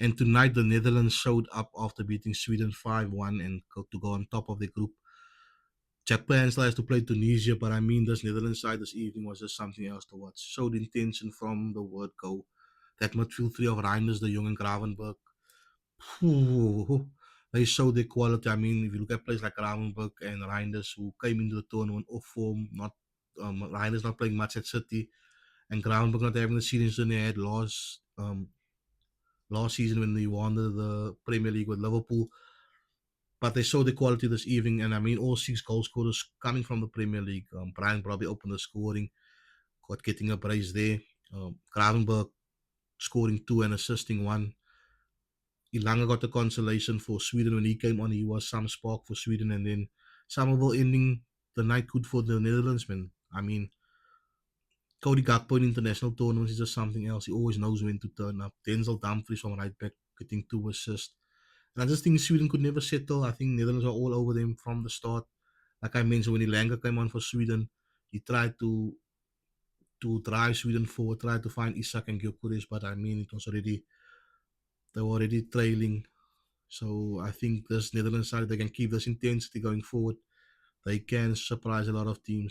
And tonight, the Netherlands showed up after beating Sweden 5-1 and to go on top of the group. Japan still has to play Tunisia, but I mean, this Netherlands side this evening was just something else to watch. Showed intention from the word go. That midfield three of Reinders, De Jong, and Gravenberg, they showed their quality. I mean, if you look at players like Gravenberg and Reinders, who came into the tournament off form, not Reinders not playing much at City, and Gravenberg not having the season they had last season when they won the Premier League with Liverpool. But they showed the quality this evening, and I mean, all six goal scorers coming from the Premier League. Brian probably opened the scoring, got getting a brace there. Gravenberg scoring two and assisting one. Ilanga got the consolation for Sweden when he came on. He was some spark for Sweden, and then Somerville ending the night good for the Netherlands, man. I mean, Cody Gakpo in international tournaments is just something else. He always knows when to turn up. Denzel Dumfries from right back getting two assists. And I just think Sweden could never settle. I think Netherlands are all over them from the start. Like I mentioned, when Ilanga came on for Sweden, he tried to drive Sweden forward, tried to find Isak and Gyökeres, but I mean, it was already they were already trailing. So I think this Netherlands side, they can keep this intensity going forward. They can surprise a lot of teams.